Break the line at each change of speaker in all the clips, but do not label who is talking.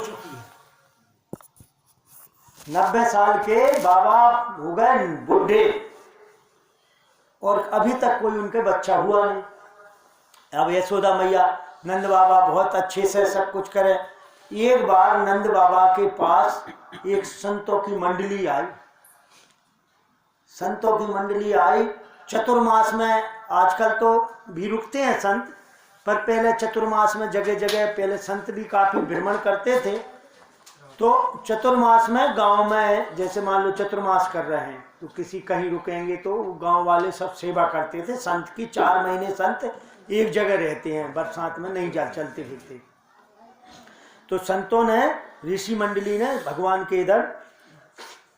चुकी है। 90 साल के बाबा हो गए बूढ़े और अभी तक कोई उनके बच्चा हुआ नहीं। अब यशोदा मैया नंद बाबा बहुत अच्छे से सब कुछ करे। एक बार नंद बाबा के पास एक संतों की मंडली आई। संतों की मंडली आई चतुर्मास में। आजकल तो भी रुकते हैं संत, पर पहले चतुर्मास में जगह जगह पहले संत भी काफी भ्रमण करते थे। तो चतुर्मास में गांव में जैसे मान लो चतुर्मास कर रहे हैं तो किसी कहीं रुकेंगे तो गांव वाले सब सेवा करते थे संत की। 4 महीने संत एक जगह रहते हैं, बरसात में नहीं जा चलते फिरते। तो संतों ने, ऋषि मंडली ने भगवान के इधर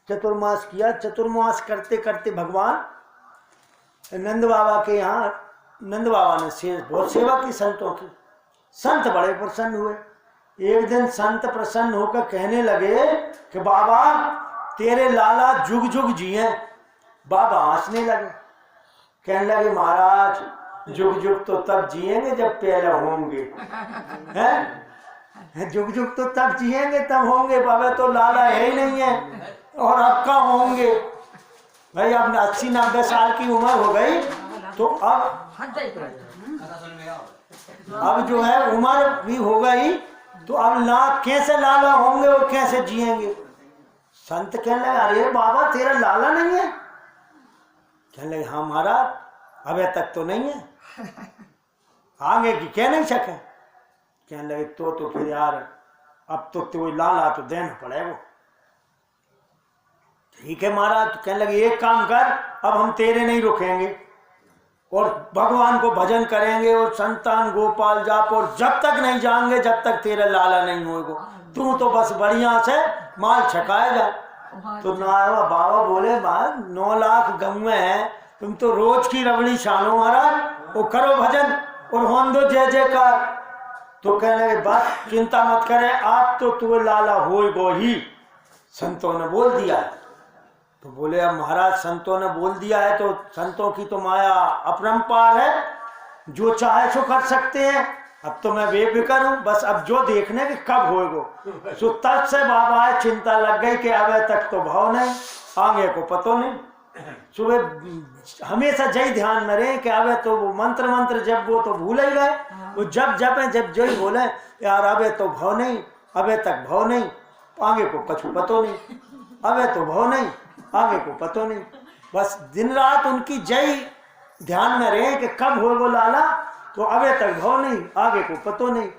चतुर्मास किया। चतुर्मास करते करते भगवान नंद बाबा के यहाँ, नंद बाबा ने बहुत सेवा की संतों की। संत बड़े प्रसन्न हुए। एक दिन संत प्रसन्न होकर कहने लगे कि बाबा तेरे लाला जुग जुग जिए। बाबा हंसने लगे, कहने लगे महाराज जुग जुग तो तब जिएंगे जब पहले होंगे, हैं? जुग जुग तो तब जिएंगे तब होंगे। बाबा तो लाला है ही नहीं है और अब का होंगे भाई। अब 80-90 साल की उम्र हो गई तो अब जो है उम्र भी हो गई तो अब कैसे लाला होंगे और कैसे जिएंगे। संत कहने लगे अरे बाबा तेरा लाला नहीं है? कहने लगे हाँ महाराज अबे तक तो नहीं है, आगे की कह नहीं सके। कहने लगे तो फिर यार अब तो लाला तो देना पड़ेगा। ठीक है महाराज। तो कहने लगे एक काम कर, अब हम तेरे नहीं रुकेंगे और भगवान को भजन करेंगे और संतान गोपाल जाप, और जब तक नहीं जाएंगे जब तक तेरा लाला नहीं होगा। तू तो बस बढ़िया से माल छकाएगा। तो ना बाबा बोले 9 लाख गौएं हैं, तुम तो रोज की रबड़ी छानो महाराज, वो करो भजन और होन दो जय जयकार। तो कहने लगे बस चिंता मत करे, आप तो तू लाला होएगो ही। संतों ने बोल दिया। तो बोले अब महाराज संतों ने बोल दिया है तो संतों की तो माया अपरंपार है, जो चाहे सो कर सकते हैं। अब तो मैं बेफिक्र हूँ, बस अब जो देखने के कब होएगो। सो तब से बाबा चिंता लग गई कि अब तक तो भाव नहीं, आगे को पतो नहीं। सुबह हमेशा जय ध्यान में रहे कि अब तो वो मंत्र जब वो तो भूल ही गए। वो जब जय बोले यार अब तो भाव नहीं, अब तक भाव नहीं, आगे को कछु पतो नहीं, अब तो भाव नहीं, आगे को पतो नहीं। बस दिन रात उनकी जय ध्यान में रहे कि कब हो वो लाला, तो अबे तक भाव नहीं, आगे को पतो नहीं।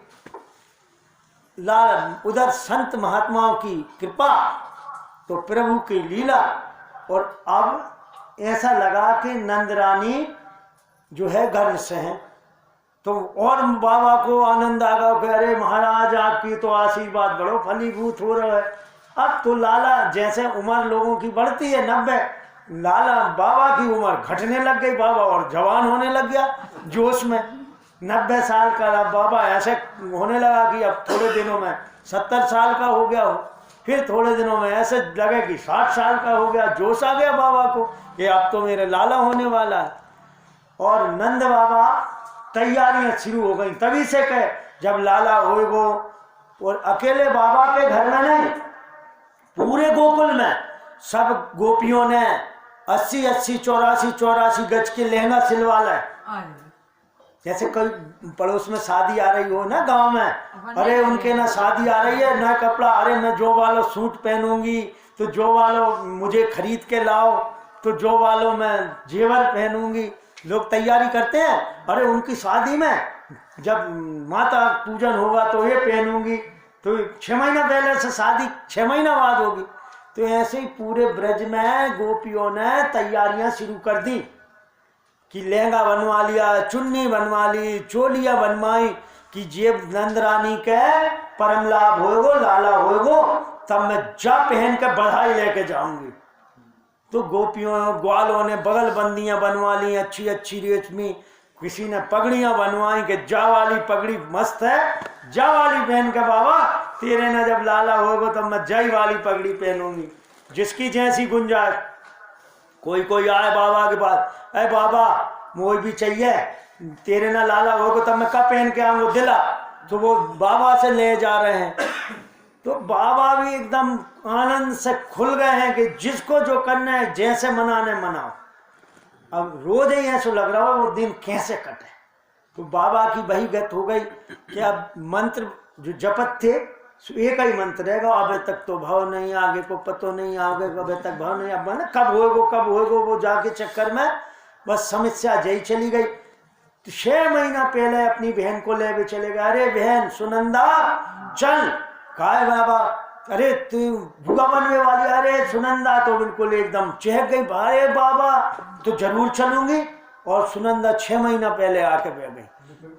लाल उधर संत महात्माओं की कृपा तो प्रभु की लीला। और अब ऐसा लगा कि नंद रानी जो है गर्भ से हैं। तो और बाबा को आनंद आ गया कि अरे महाराज आपकी तो आशीर्वाद बड़ो फलीभूत हो रहा है। अब तो लाला जैसे उम्र लोगों की बढ़ती है 90, लाला बाबा की उम्र घटने लग गई। बाबा और जवान होने लग गया जोश में। 90 साल का बाबा ऐसे होने लगा कि अब थोड़े दिनों में 70 साल का हो गया हो, फिर थोड़े दिनों में ऐसे लगे कि 60 साल का हो गया। जोश आ गया बाबा को कि अब तो मेरे लाला होने वाला है। और नंद बाबा तैयारियां शुरू हो गई तभी से कहे जब लाला होएगो। और अकेले बाबा के घर में नहीं, पूरे गोकुल में सब गोपियों ने 80-80, 84-84 गज के लहंगा सिलवा लाए। जैसे कोई पड़ोस में शादी आ रही हो ना गांव में, अरे उनके ना शादी आ रही है, नया कपड़ा, अरे मैं जो वालों सूट पहनूंगी, तो जो वालों मुझे खरीद के लाओ, तो जो वालों मैं जेवर पहनूंगी। लोग तैयारी करते हैं। अरे उनकी शादी में जब माता पूजन होगा तो ये पहनूंगी, तो 6 महीना पहले से शादी 6 महीना बाद होगी। तो ऐसे ही पूरे ब्रज में गोपियों ने तैयारियां शुरू कर दी कि लहंगा बनवा लिया, चुन्नी बनवा ली, चोलियां बनवाई कि जेब नंद रानी के परम लाभ होएगो, लाला होएगो, तब मैं जा पहन कर बधाई लेके जाऊंगी। तो गोपियों ग्वालों ने बगल बंदियां बनवा ली अच्छी अच्छी रेशमी, किसी ने पगड़ियां बनवाई कि जा वाली पगड़ी मस्त है, जा वाली पहन के बाबा तेरे ने जब लाला होगा तब मैं जय वाली पगड़ी पहनूंगी। जिसकी जैसी गुंजाइश। कोई आए बाबा के पास, अरे बाबा मुझे भी चाहिए, तेरे ना लाला होगा तब मैं कब पहन के आऊँगा, दिला। तो वो बाबा से ले जा रहे हैं। तो बाबा भी एकदम आनंद से खुल गए हैं कि जिसको जो करना है जैसे मनाने मनाओ। अब रोज ही ऐसा लग रहा हो वो दिन कैसे कटे। तो बाबा की वही गत हो गई कि अब मंत्र जो जपत थे एक ही मंत्र रहेगा, अबे तक तो भाव नहीं, आगे को पतो नहीं, आगे अबे तक भाव नहीं, अब कब होएगो वो जाके चक्कर में बस समस्या जई चली गई। तो 6 महीना पहले अपनी बहन को ले चले गए, अरे बहन सुनंदा चल। काय बाबा, अरे तू भूगा बनने वाली, अरे सुनंदा तो बिल्कुल एकदम चहक गई, अरे बाबा तो जरूर चलूंगी। और सुनंदा 6 महीना पहले आके बैठ गई,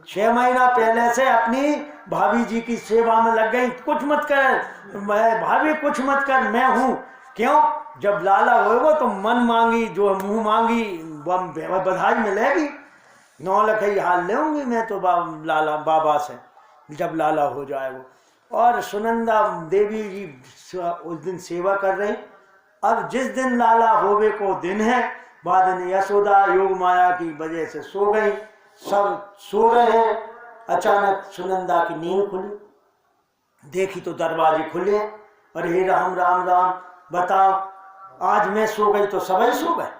6 महीना पहले से अपनी भाभी जी की सेवा में लग गई। कुछ मत कर मैं भाभी, कुछ मत कर, मैं हूँ। क्यों? जब लाला होएगा तो मन मांगी जो मुंह मांगी बधाई मिलेगी। 9 लाख ही हाल लेंगी मैं तो लाला बाबा से जब लाला हो जाएगा। और सुनंदा देवी जी उस दिन सेवा कर रही। अब जिस दिन लाला होवे को दिन है, बाद में यशोदा योग माया की वजह से सो गई, सब सो रहे हैं। अचानक सुनंदा की नींद खुली, देखी तो दरवाजे खुले। अरे राम राम राम, बताओ आज मैं सो गई तो सभी सो गए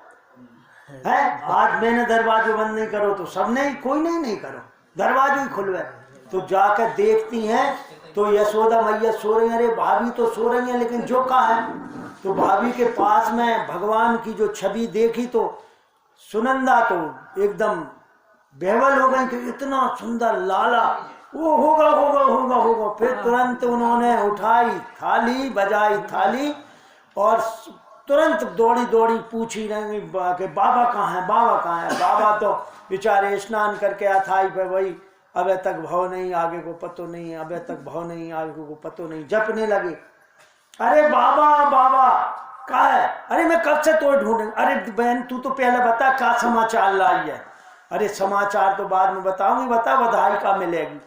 हैं, आज मैंने दरवाजे बंद नहीं करो तो सब नहीं, कोई नहीं करो, दरवाजे ही खुल गए। तो जाकर देखती हैं तो यशोदा मैया सो रही है। अरे भाभी तो सो रही है लेकिन जो कहा है, तो भाभी के पास में भगवान की जो छवि देखी तो सुनंदा तो एकदम बेवल हो गई कि इतना सुंदर लाला, वो होगा। फिर तुरंत उन्होंने उठाई थाली, बजाई थाली और तुरंत दौड़ी पूछी रही कि बाबा कहाँ है। बाबा तो बेचारे स्नान करके अथाई पे वही अबे तक भाव नहीं, आगे को पतो नहीं, अबे तक भाव नहीं, आगे को पतो नहीं, जपने लगे। अरे बाबा कहा है? अरे मैं कब से तो ढूंढूंगा। अरे बहन तू तो पहले बता क्या समाचार लाई है। अरे समाचार तो बाद में बताऊंगी, बता बधाई का मिलेगी।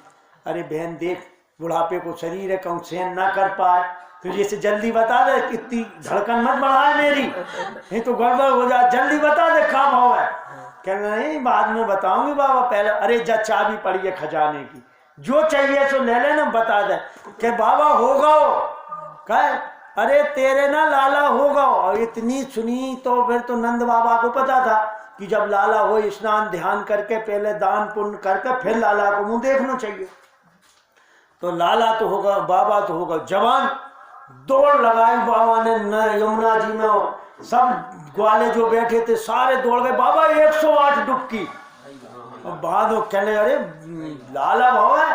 अरे बहन देख बुढ़ापे को शरीर है, कहूँ सहन ना कर पाए तो जैसे जल्दी बता दे, इतनी धड़कन मत बढ़ाए मेरी, नहीं तो गड़बड़ हो जाए, जल्दी बता दे क्या भाव है। कहना नहीं बाद में बताऊंगी बाबा, पहले अरे जा चाबी पड़ी है खजाने की, जो चाहिए सो ले लेना, बता दे कि बाबा होगा कहे। अरे तेरे ना लाला होगा। और इतनी सुनी तो फिर तो नंद बाबा को पता था कि जब लाला हो स्नान ध्यान करके पहले दान पुण्य करके फिर लाला को मुंह देखना चाहिए। तो लाला तो होगा, बाबा तो होगा। जवान दौड़ लगाई बाबा ने यमुना जी में, और सब ग्वाले जो बैठे थे सारे दौड़ गए, बाबा 108 डुबकी। और बाद वो कहने अरे लाला भाव है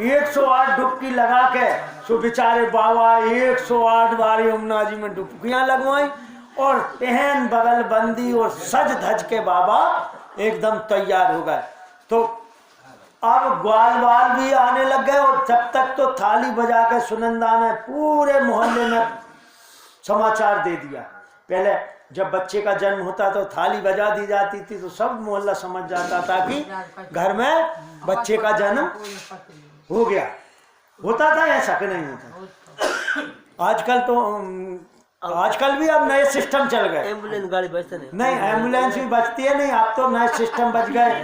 108 डुबकी लगा के, सो बेचारे बाबा 108 बार यमुना जी में डुबकियां लगवाई और पहन बगल बंदी और सज धज के बाबा एकदम तैयार हो गए। तो अब ग्वाल वाल भी आने लग गए और जब तक तो थाली बजा के सुनंदा ने पूरे मोहल्ले में समाचार दे दिया। पहले जब बच्चे का जन्म होता तो थाली बजा दी जाती थी तो सब मोहल्ला समझ जाता था कि घर में बच्चे का जन्म हो गया। होता था ऐसा कि नहीं होता? आजकल भी अब नए सिस्टम चल गए।
एम्बुलेंस गाड़ी बचते
नहीं, एम्बुलेंस भी बचती है नहीं, अब तो नए सिस्टम बच गए।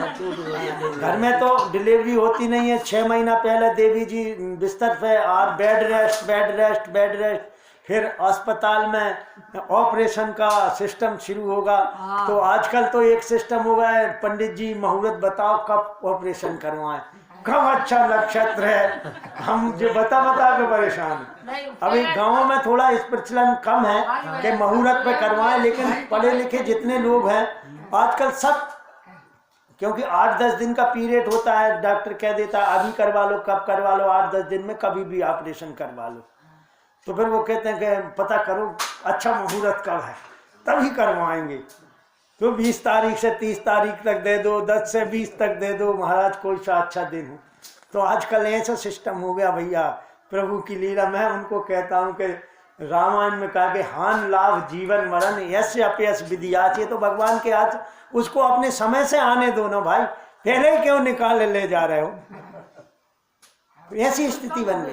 घर में तो डिलीवरी होती नहीं है, 6 महीना पहले देवी जी बिस्तर पे और बेड रेस्ट, फिर अस्पताल में ऑपरेशन का सिस्टम शुरू होगा। तो आजकल तो एक सिस्टम हो गया है, पंडित जी मुहूर्त बताओ कब ऑपरेशन करवाएं, कब अच्छा नक्षत्र है, हम जो बता के परेशान। अभी गांवों में थोड़ा इस प्रचलन कम है कि मुहूर्त पे करवाएं, लेकिन पढ़े लिखे जितने लोग हैं आजकल सब, क्योंकि 8-10 दिन का पीरियड होता है, डॉक्टर कह देता है अभी करवा लो, कब करवा लो, 8-10 दिन में कभी भी ऑपरेशन करवा लो। तो फिर वो कहते हैं कि पता करो अच्छा मुहूर्त कब है तभी करवाएंगे। तो 20 तारीख से 30 तारीख तक दे दो, 10 से 20 तक दे दो महाराज, कोई सा अच्छा दिन हो। तो आजकल ऐसा सिस्टम हो गया भैया, प्रभु की लीला। मैं उनको कहता हूँ कि रामायण में कहा कि हान लाभ जीवन मरण यश अपयश विधियाचे, तो भगवान के हाथ उसको अपने समय से आने दो ना भाई, पहले क्यों निकाल ले जा रहे हो। ऐसी स्थिति बन गई।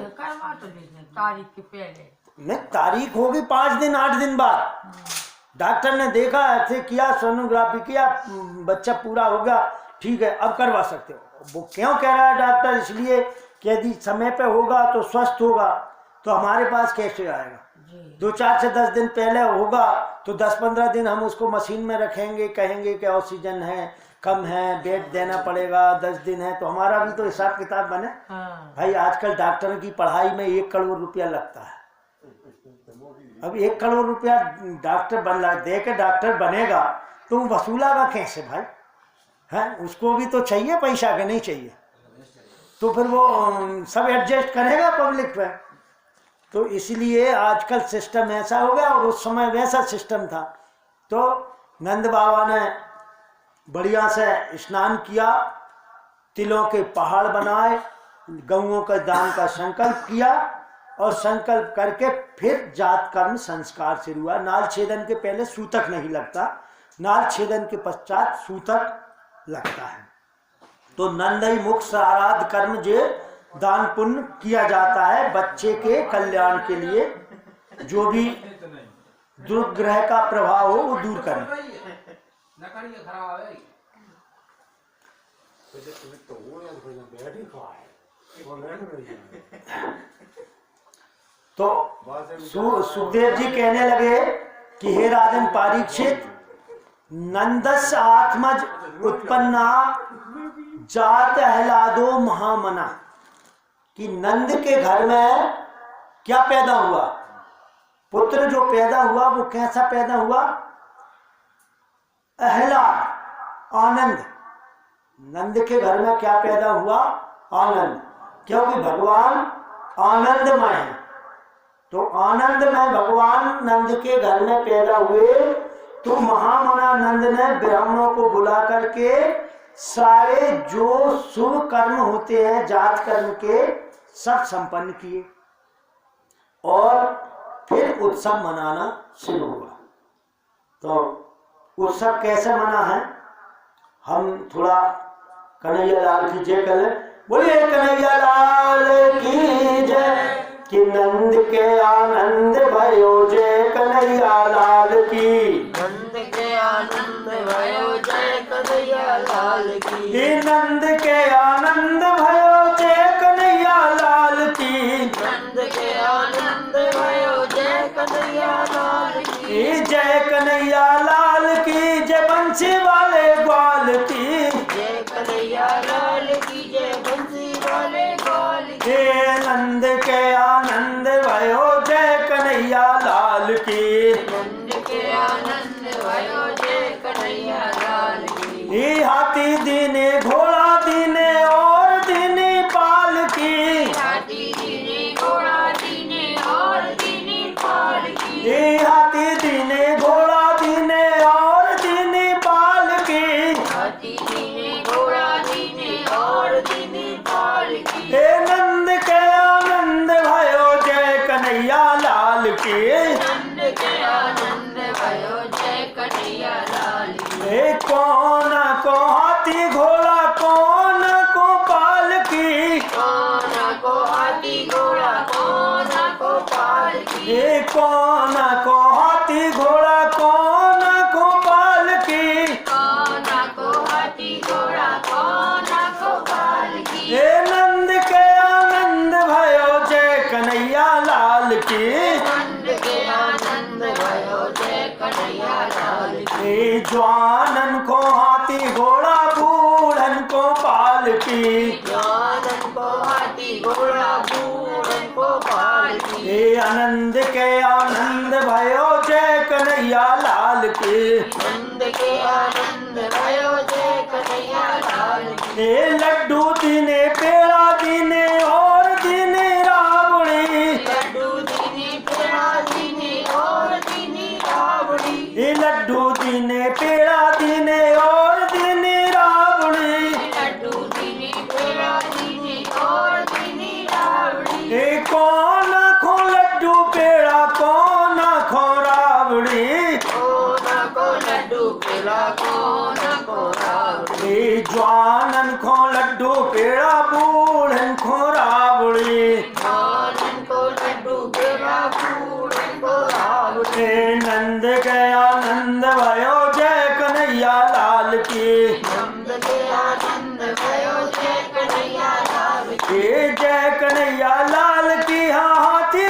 तारीख के पहले
नहीं, तारीख होगी 5 दिन 8 दिन बाद। डॉक्टर ने देखा ऐसे किया, सोनोग्राफी किया, बच्चा पूरा हो गया, ठीक है अब करवा सकते हो। वो क्यों कह रहा है डॉक्टर? इसलिए कि यदि समय पे होगा तो स्वस्थ होगा, तो हमारे पास कैसे आएगा?
जी
2-4 से 10 दिन पहले होगा तो 10-15 दिन हम उसको मशीन में रखेंगे, कहेंगे कि ऑक्सीजन है, कम है, बेड देना पड़ेगा, 10 दिन है, तो हमारा भी तो हिसाब किताब बने।
हाँ
भाई आजकल डॉक्टर की पढ़ाई में 1 करोड़ रुपया लगता है। अब 1 करोड़ रुपया डॉक्टर दे के डॉक्टर बनेगा तो वो वसूलेगा कैसे भाई? है, उसको भी तो चाहिए पैसा, के नहीं चाहिए? तो फिर वो सब एडजस्ट करेगा पब्लिक पे। तो इसलिए आजकल सिस्टम ऐसा हो गया और उस समय वैसा सिस्टम था। तो नंद बाबा ने बढ़िया से स्नान किया, तिलों के पहाड़ बनाए, गऊओं का दान का संकल्प किया और संकल्प करके फिर जात कर्म संस्कार से हुआ। नाल छेदन के पहले सूतक नहीं लगता, नाल छेदन के पश्चात सूतक लगता है। तो नंदई मुख साराध कर्म जो दान पुण्य किया जाता है बच्चे के कल्याण के लिए, जो भी दुर्ग्रह का प्रभाव हो वो दूर करें। तो सुखदेव जी कहने लगे कि हे राजन परीक्षित, नंदस आत्मज उत्पन्ना जात अहलादो महामना, कि नंद के घर में क्या पैदा हुआ? पुत्र जो पैदा हुआ वो कैसा पैदा हुआ? अहलाद, आनंद। नंद के घर में क्या पैदा हुआ? आनंद, क्योंकि भगवान आनंदमय है। तो आनंदमय भगवान नंद के घर में पैदा हुए। तो महामना नंद ने ब्राह्मणों को बुला करके सारे जो शुभ कर्म होते हैं जात कर्म के सब संपन्न किए और फिर उत्सव मनाना शुरू हुआ। तो उत्सव कैसे मना है, हम थोड़ा कन्हैया लाल की जय करें। बोलिए कन्हैया लाल की जय, कि नंद के आनंद भयो जय कन्हैया लाल की,
नंद के आनंद भयो जय कन्हैया लाल की,
हे नंद के आनंद भयो जय कन्हैया लाल की,
नंद के आनंद भयो जय कन्हैया लाल की,
जय कन्हैया लाल की, जय बंसी वाले ग्वाल की,
जय कन्हैया लाल की, जय बंसी वाले ग्वाल की,
हे नंद के आनंद भयो जय कन्हैया लाल की,
नंद के आनंद भयो जय कन्हैया लाल की,
हे हाथी दीने घोड़ा दीने और दीनी पाल की,
हाथी दीने घोड़ा दीने और दीनी पाल की,
हे हाथी दीने घोड़ा दीने और दीनी पाल की,
हाथी दीने घोड़ा दीने और दीनी पाल की,
हे नंद के आनंद भयो जय कन्हैया लाल की,
नंद के आनंद भयो जय कन्हैया लाल की,
हे कौन को हाथी घोड़ा कौन को पाल की,
कौन को हाथी घोड़ा कौन को पाल की,
हे कौन को हाथी घोड़ा कौन को पाल की,
कौन को हाथी घोड़ा कौन को पाल की,
हे नंद के आनंद भयो जय कन्हैया लाल की,
नंद के आनंद भयो जय कन्हैया लाल की,
हे जवानन को हाथी घोड़ा बूढ़न को पाल की,
जवानन को हाथी घोड़ा बूढ़न को पाल की,
हे आनंद के आनंद भयो जय कन्हैया लाल की,
नंद के आनंद भयो जय कन्हैया लाल की,
हे लड्डू दीने पेड़ा दीने और दीने रावड़ी,
लड्डू दीने पेड़ा दीने और दीनी रावड़ी,
हे लड्डू दीने पेड़ा दीने और दीने रावड़ी,
लड्डू दीने पेड़ा दीने और दीनी रावड़ी,
हे कौन खो लड्डू पेड़ा कौन खो रावड़ी,
कौन को लड्डू पेड़ा कौन को रावड़ी,
हे जवानन खो लड्डू पेड़ा बूढ़न खो रावड़ी,
जवानन को लड्डू पेड़ा बूढ़न को रावड़ी,
हे नंद के आनंद भयो जय कन्हैया लाल की,
नंद के आनंद भयो जय कन्हैया लाल की,
हे जय कन्हैया लाल की, हाँ हाथी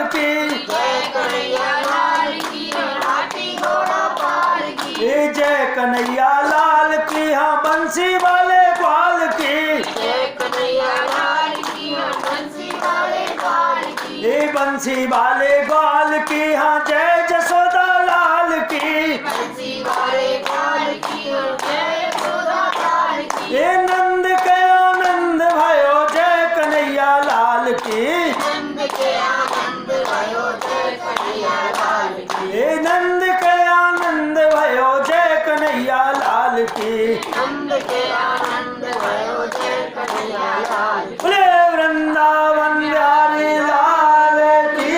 की,
जय कन्हैया लाल की और हाथी घोड़ा पाल की,
जय कन्हैया लाल की, हाँ बंसी वाले ग्वाल की,
जय कन्हैया लाल की और बंसी वाले ग्वाल की,
ये बंसी वाले ग्वाल की, हाँ जय जसोदा लाल की,
बंसी वाले ग्वाल की और जय यशोदा लाल की,
ये नंद के आनंद भयो जय कन्हैया लाल की,
नंद के आनंद भयो जय कन्हैया लाल की,
ये नंद के आनंद भयो जय कन्हैया लाल की,
नंद के आनंद भयो जय कन्हैया लाल की,
बोले वृंदावन बिहारी लाल की,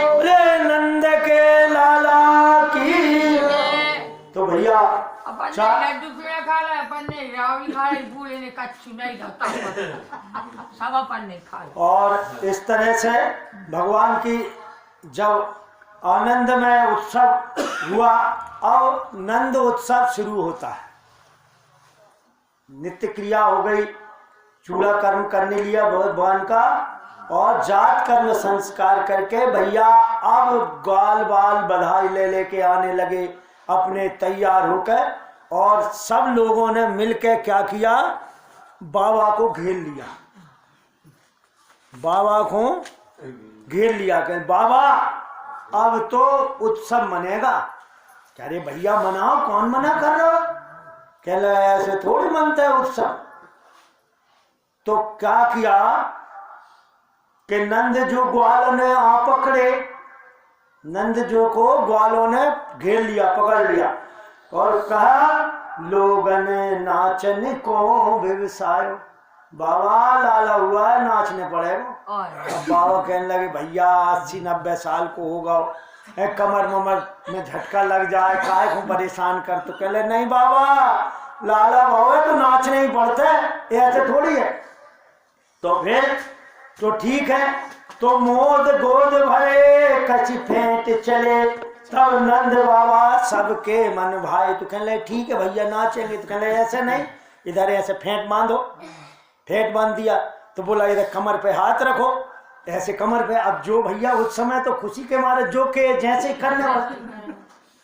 बोले नंद के लाला की। तो भैया
अपन
चा-
ने लड्डू पेड़ा खा लिया, अपन ने रावड़ी खा ली, पूरे ने कच्चू नहीं खाता, सब अपन ने खा लिया।
और इस तरह से भगवान की जब आनंदमय उत्सव हुआ, अब नंद उत्सव शुरू होता है। नित्य क्रिया हो गई, चूड़ा कर्म करने लिया भगवान का, और जात कर्म संस्कार करके भैया अब ग्वाल बाल बधाई ले लेके आने लगे अपने तैयार होकर, और सब लोगों ने मिलकर क्या किया, बाबा को घेर लिया। बाबा को घेर लिया कि बाबा अब तो उत्सव मनेगा। कह रहे भैया मनाओ, कौन मना कर रहा हो? कह रहे ऐसे थोड़ी मनता है उत्सव। तो क्या किया कि नंद जो ग्वालों ने आ पकड़े, नंद जो को ग्वालों ने घेर लिया, पकड़ लिया, और कहा लोगन नाचन को व्यवसाय, बाबा लाला हुआ है, नाचने पड़ेगा।
और
अब बाबा कहने लगे भैया 80-90 साल को होगा, कमर ममर में झटका लग जाए, काय को परेशान कर। तो कह ले नहीं बाबा, लाला भाव है तो नाचने ही पड़ता है, ऐसे थोड़ी है। तो फिर तो ठीक है, तो मोद गोद भरे कची फेंट चले, तब नंद बाबा सबके मन भाई। तो कहने लगे ठीक है भैया नाचेंगे। तो कहने लगे ऐसे नहीं, इधर ऐसे फेंट बांधो। फेंट बांध दिया तो बोला इधर कमर पे हाथ रखो, ऐसे कमर पे। अब जो भैया उस समय तो खुशी के मारे जो के जैसे करने वाले।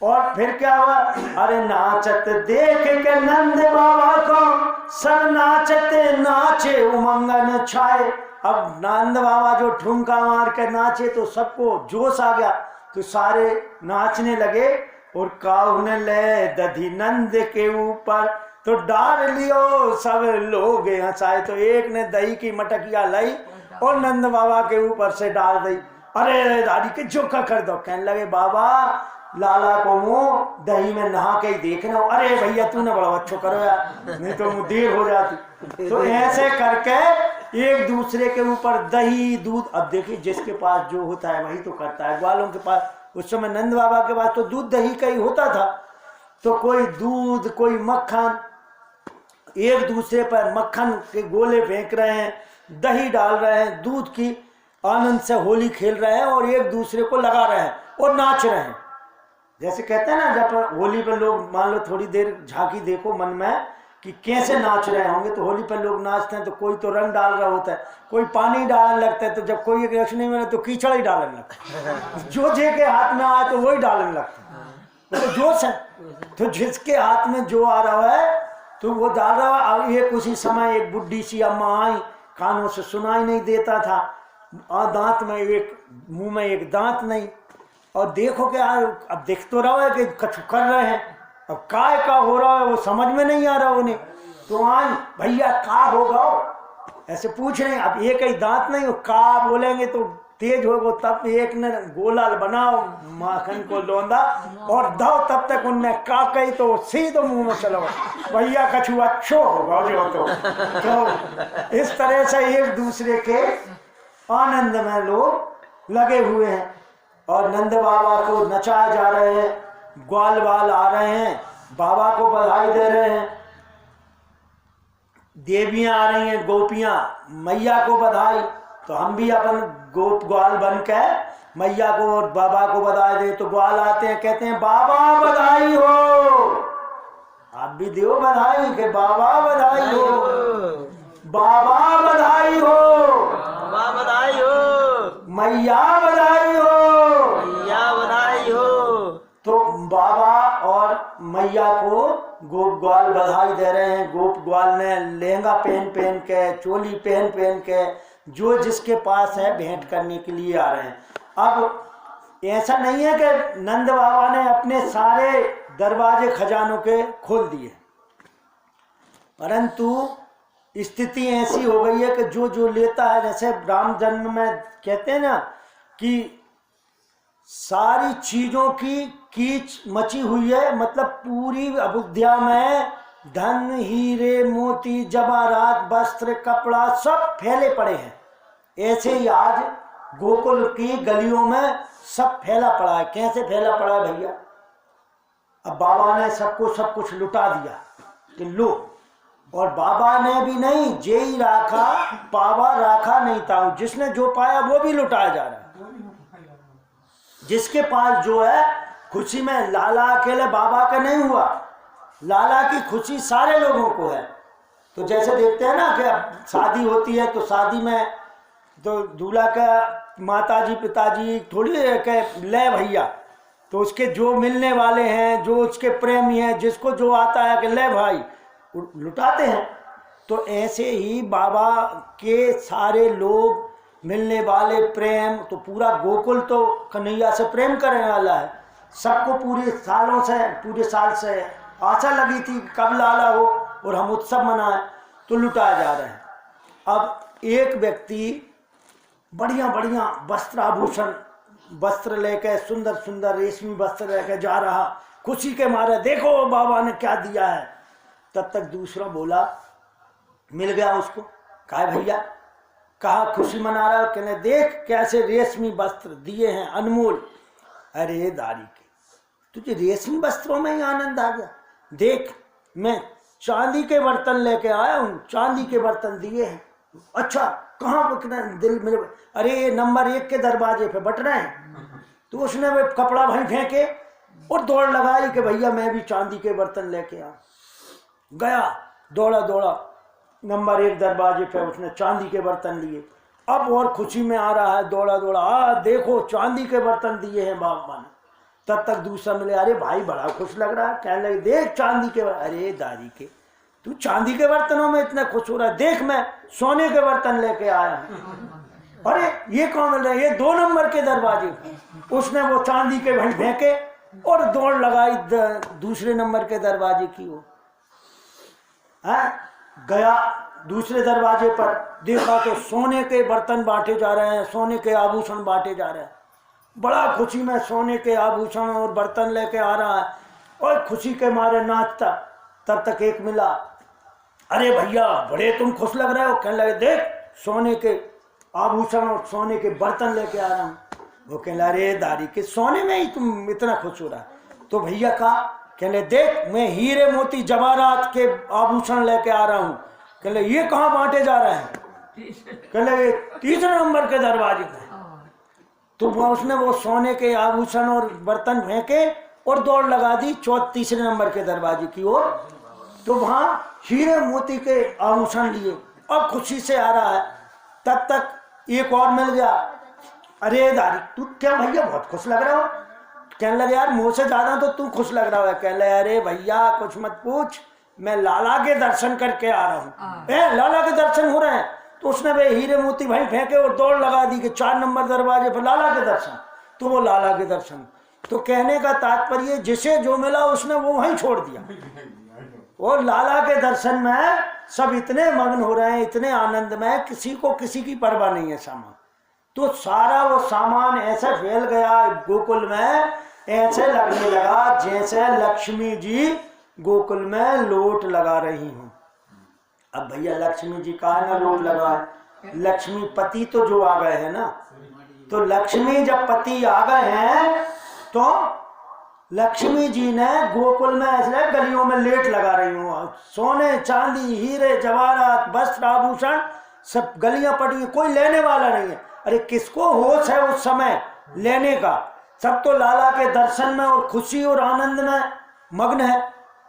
और फिर क्या हुआ, अरे नाचत देख के नंद बाबा को सब नाचते नाचे उमंगन छाए। अब नंद बाबा जो ठुमका मार के नाचे तो सबको जोश आ गया, तो सारे नाचने लगे। और काहुन ले दधी नंद के ऊपर, तो डाल लियो सब लोग हंसाए। तो एक ने दही की मटकिया लाई और नंद बाबा के ऊपर से डाल दी। अरे दादी के जोका कर दो। कहने लगे बाबा लाला को मुँह दही में नहा के ही देखना। अरे भैया तूने बड़ा अच्छो करो यार, नहीं तो देर हो जाती। तो ऐसे करके एक दूसरे के ऊपर दही दूध। अब देखिए जिसके पास जो होता है वही तो करता है। ग्वालों के पास उस समय नंद बाबा के पास तो दूध दही का ही होता था, तो कोई दूध कोई मक्खन, एक दूसरे पर मक्खन के गोले फेंक रहे हैं, दही डाल रहे हैं, दूध की आनंद से होली खेल रहे हैं और एक दूसरे को लगा रहे हैं और नाच रहे हैं। जैसे कहते हैं ना, जब होली पर लोग मान लो थोड़ी देर झांकी देखो मन में कि कैसे नाच रहे होंगे। तो होली पर लोग नाचते हैं तो कोई तो रंग डाल रहा होता है, कोई पानी डालने लगता है, तो जब कोई एक रिएक्शन नहीं मिला तो कीचड़ ही डालने लगता है। जो जे के हाथ में आए तो वही डालने लगता है, तो जोश है। तो जिसके हाथ में जो आ रहा है तो वो डाल रहा है। अब एक उसी समय एक बुढ़ी सी अम्मा आई, कानों से सुनाई नहीं देता था, दांत में एक, मुंह में एक दांत नहीं। और देखो क्या अब देख तो रहा है कि कछु कर रहे हैं, अब काय का हो रहा है वो समझ में नहीं आ रहा उन्हें। तो आज भैया का होगा ऐसे पूछ रहे हैं। अब एक ही दांत नहीं, वो का बोलेंगे तो तेज होगा। तब एक ने गोला बनाओ माखन को लोंदा और दो, तब तक उनने का कही तो सीधे मुंह में चलो भैया कछु अच्छो होगा जो। तो इस तरह से एक दूसरे के आनंद में लोग लगे हुए हैं और नंद बाबा को नचाए जा रहे हैं। ग्वाल बाल आ रहे हैं, बाबा को बधाई दे रहे हैं। देवियां आ रही हैं, गोपियां, मैया को बधाई। तो हम भी अपन गोप ग्वाल बन के मैया को और बाबा को बधाई दे। तो ग्वाल आते हैं, कहते हैं बाबा बधाई हो। आप भी दो बधाई के बाबा बधाई हो, बाबा बधाई हो,
बाबा बधाई हो।
मैया बधाई हो,
मैया बधाई हो।
तो बाबा और मैया को गोप ग्वाल बधाई दे रहे हैं। गोप ग्वाल ने लहंगा पहन पहन के, चोली पहन पहन के, जो जिसके पास है भेंट करने के लिए आ रहे हैं। अब ऐसा नहीं है कि नंद बाबा ने अपने सारे दरवाजे खजानों के खोल दिए, परंतु स्थिति ऐसी हो गई है कि जो जो लेता है, जैसे राम जन्म में कहते हैं ना कि सारी चीजों की कीच मची हुई है, मतलब पूरी अयोध्या में धन, हीरे, मोती, जवाहरात, वस्त्र, कपड़ा सब फैले पड़े हैं। ऐसे ही आज गोकुल की गलियों में सब फैला पड़ा है। कैसे फैला पड़ा है भैया? अब बाबा ने सबको सब कुछ लुटा दिया कि लो, और बाबा ने भी नहीं, जे ही राखा पावा राखा नहीं था। जिसने जो पाया वो भी लुटाया जा रहा है। जिसके पास जो है खुशी में, लाला अकेले बाबा का नहीं हुआ, लाला की खुशी सारे लोगों को है। तो जैसे देखते हैं ना कि अब शादी होती है तो शादी में तो दूल्हा का माताजी पिताजी थोड़ी के ले भैया, तो उसके जो मिलने वाले हैं, जो उसके प्रेमी हैं, जिसको जो आता है कि ले भाई, लुटाते हैं। तो ऐसे ही बाबा के सारे लोग मिलने वाले प्रेम, तो पूरा गोकुल तो कन्हैया से प्रेम करने वाला है। सबको पूरे सालों से, पूरे साल से आशा लगी थी कब लाला हो और हम उत्सव मनाएं, तो लुटाए जा रहे हैं। अब एक व्यक्ति बढ़िया बढ़िया वस्त्राभूषण वस्त्र लेकर, सुंदर सुंदर रेशमी वस्त्र लेकर जा रहा, खुशी के मारे, देखो बाबा ने क्या दिया है। तब तक दूसरा बोला, मिल गया उसको, कहा भैया कहा खुशी मना रहा है? कहने देख कैसे रेशमी वस्त्र दिए हैं, अनमोल। अरे दारी के, तुझे रेशमी वस्त्रों में ही आनंद आ गया? देख मैं चांदी के बर्तन लेके आया हूँ, चांदी के बर्तन दिए हैं। अच्छा कहाँ बटना दिल मेरे? अरे नंबर 1 के दरवाजे पे बट रहे हैं। तो उसने वो कपड़ा भाई फेंके और दौड़ लगाई कि भैया मैं भी चांदी के बर्तन लेके आ गया। दौड़ा दौड़ा नंबर 1 दरवाजे पे, उसने चांदी के बर्तन लिए। अब और खुशी में आ रहा है, दौड़ा दौड़ा, देखो चांदी के बर्तन दिए हैं बाबा ने। तब तक दूसरा मिले, अरे भाई बड़ा खुश लग रहा है, कहने लगे देख चांदी के। अरे दादी के, तू चांदी के बर्तनों में इतना खुश हो रहा है? देख मैं सोने के बर्तन लेके आया हूं। अरे ये कौन मिल रहा है? ये 2 नंबर के दरवाजे। उसने वो चांदी के भाई फेंके और दौड़ लगाई दूसरे नंबर के दरवाजे की ओर। गया दूसरे दरवाजे पर, देखा तो सोने के बर्तन बांटे जा रहे हैं, सोने के आभूषण बांटे जा रहे हैं। बड़ा खुशी में सोने के आभूषण और बर्तन लेके आ रहा है और खुशी के मारे नाचता। तब तक एक मिला, अरे भैया बड़े तुम खुश लग रहे हो। कहने लगे देख सोने के आभूषण और सोने के बर्तन लेके आ रहा हूँ। वो कहने लगे अरे दारी के, सोने में ही तुम इतना खुश हो रहा है? तो भैया कहा, कहने देख मैं हीरे मोती जवाहरात के आभूषण लेके आ रहा हूँ। कहने ये कहाँ बांटे जा रहे हैं? कहने 3 नंबर के दरवाजे पे। तो उसने वो सोने के आभूषण और बर्तन फेंके और दौड़ लगा दी 3 नंबर के दरवाजे की ओर। तो वहां हीरे मोती के आभूषण लिए और खुशी से आ रहा है। तब तक एक और मिल गया, अरे दारी तू क्या भैया बहुत खुश लग रहा हो? कहने लगे यार मुझ से ज्यादा तो तू खुश लग रहा है। कहने लगे अरे भैया कुछ मत पूछ, मैं लाला के दर्शन करके आ रहा हूँ। लाला के दर्शन हो रहे हैं? तो उसने वे हीरे मोती भाई फेंके और दौड़ लगा दी कि 4 नंबर दरवाजे पर लाला के दर्शन। तो वो लाला के दर्शन, तो कहने का तात्पर्य जिसे जो मिला उसने वो वहीं छोड़ दिया। और लाला के दर्शन में सब इतने मग्न हो रहे हैं, इतने आनंद में, किसी को किसी की परवाह नहीं है सामान। तो सारा वो सामान ऐसे फैल गया गोकुल में, ऐसे लगने लगा जैसे लक्ष्मी जी गोकुल में लोट लगा रही हूँ। अब भैया लक्ष्मी जी का ना लोट लगा है, लक्ष्मी पति तो जो आ गए हैं ना, तो लक्ष्मी जब पति आ गए हैं तो लक्ष्मी जी ने गोकुल में ऐसे गलियों में लेट लगा रही हूँ। सोने चांदी हीरे जवाहरात वस्त्र आभूषण सब गलियां पड़ी, कोई लेने वाला नहीं है। अरे किसको होश है उस समय लेने का? सब तो लाला के दर्शन में और खुशी और आनंद में मग्न है,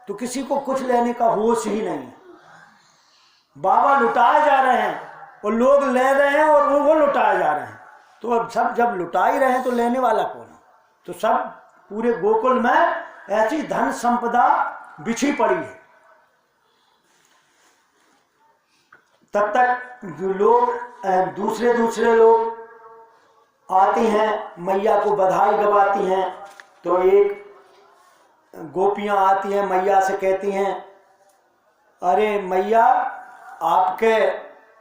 तो किसी को कुछ लेने का होश ही नहीं है। बाबा लुटाए जा रहे हैं और लोग ले रहे हैं और वो लुटाए जा रहे हैं। तो अब सब जब लुटा ही रहे हैं तो लेने वाला कौन है? तो सब पूरे गोकुल में ऐसी धन संपदा बिछी पड़ी है। तब तक जो लोग दूसरे लोग आते हैं, मैया को बधाई गवाती हैं। तो एक गोपियां आती हैं, मैया से कहती हैं, अरे मैया आपके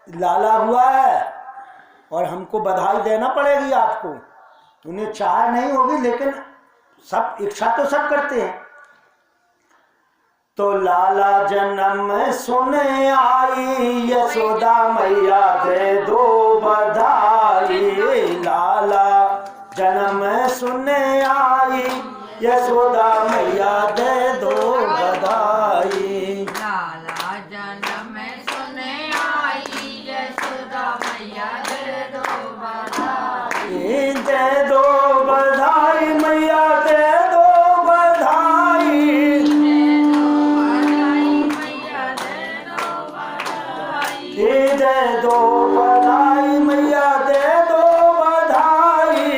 लाला हुआ है और हमको बधाई देना पड़ेगी आपको। उन्हें चाह नहीं होगी, लेकिन सब इच्छा तो सब करते हैं। तो लाला जन्म सुने आई, यशोदा मैया दे दो बधाई। लाला जन्म सुने आई, यशोदा मैया दे दो बधाई।
लाला जन्म सुने आई, यशोदा मैया दे दो बधाई।
दे दो बधाई मैया दे दो बधाई। दे दो बधाई मैया दे दो बधाई।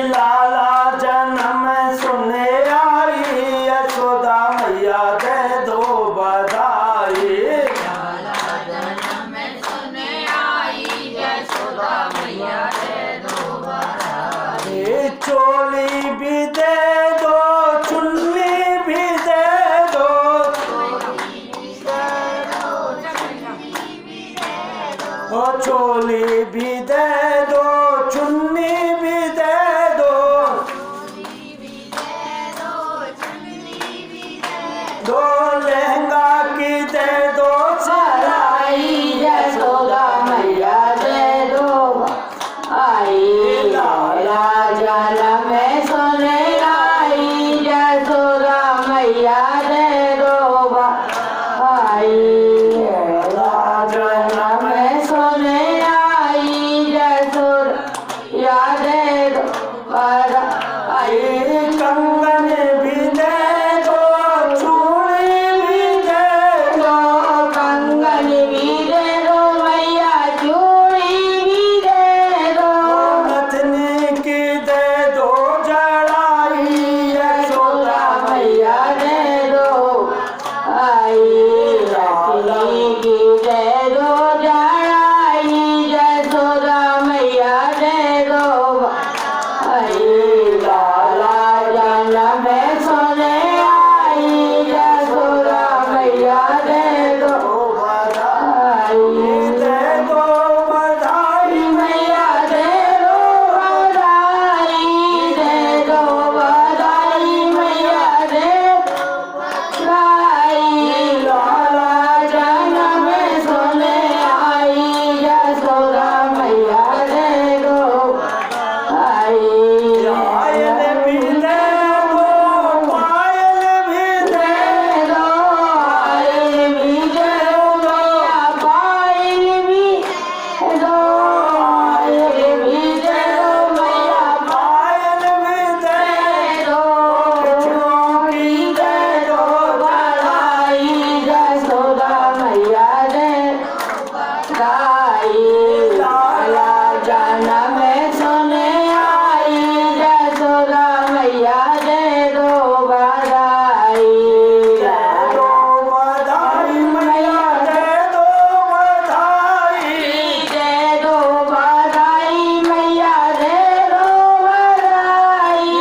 लाला जन्म सुने आई, यशोदा मैया दे दो बधाई।
लाला जन्म सुने आई, यशोदा मैया दे दो बधाई।
चोली भी दे दो, चुन्नी भी दे दो। ओ चोली भी दे दो, चुन्नी भी दे दो। दो लहंगा की दे दो सराई, यशोदा मैया दे दो आई। लाला जन्म सुने आई, यशोदा मैया दे दो आई। लाला जन्म सुने आई, यशोदा दे दो आई। कंगन भी दे दो, चूड़ी भी दे दो। कंगन भी दे दो मैया, चूड़ी भी दे दो। नथनी की दे दो जड़ाई, यशोदा मैया दे दो आई। नथनी की दे दो जड़ाई, यशोदा मैया दे दो आई। लाला जन्म सुने आई, यशोदा मैया दे दो बधाई। दे दो बधाई मैया दे दो बधाई। दे दो बधाई मैया दे दो बधाई। लाला जन्म सुने आई, यशोदा मैया दे दो आई। पायल भी दे दो, पायल भी दे दो। पायल भी दे दो, पायल भी दे दो। पायल भी दे दो मैया, पायल भी दे दो। बिछुओं की दे दो बधाई, यशोदा मैया दे बधाई। लाला जन्म सुने आई, यशोदा मैया दे दो बधाई। दे दो बधाई मैया दे दो बधाई। दे दो बधाई मैया दे दो बधाई।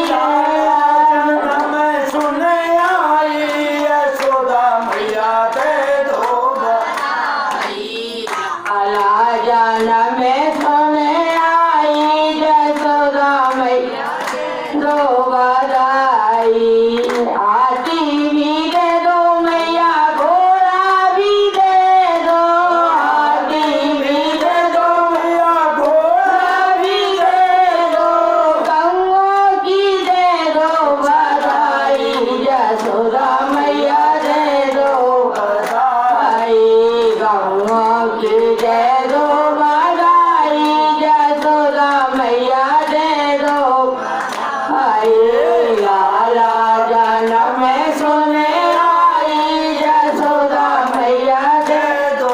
लाला जन्म सुने आई, यशोदा मैया दे दो बधाई। लाला जन्म सुने आई, यशोदा मैया दे दो बधाई। हाथी भी दे दो मैया, घोड़ा भी दे दो। हाथी भी दे दो मैया, घोड़ा भी दे दो। गंगों की दे दो बधाई, यशोदा मैया दे दो बधाई। गंगों की दे दो बधाई, यशोदा मैया दे दो आई। लाला जन्म सुने आई, यशोदा मैया दे दो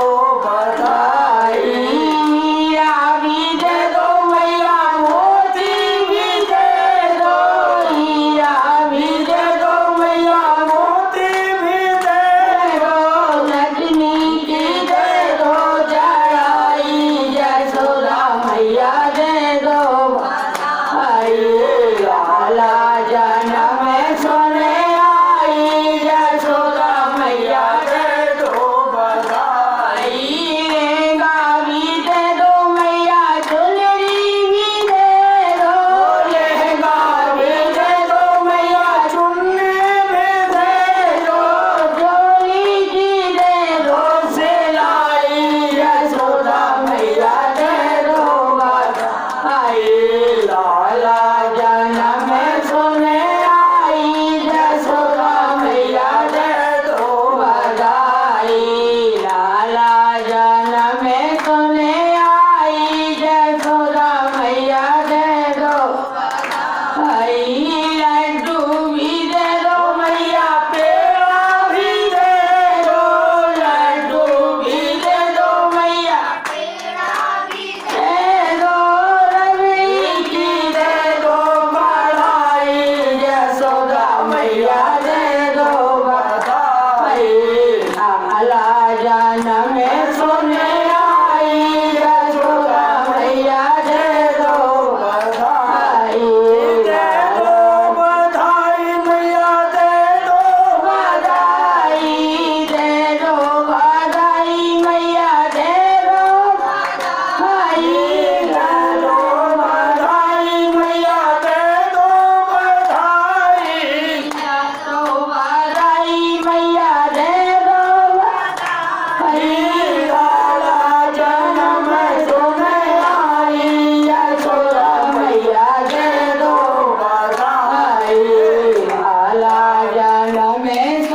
रमेश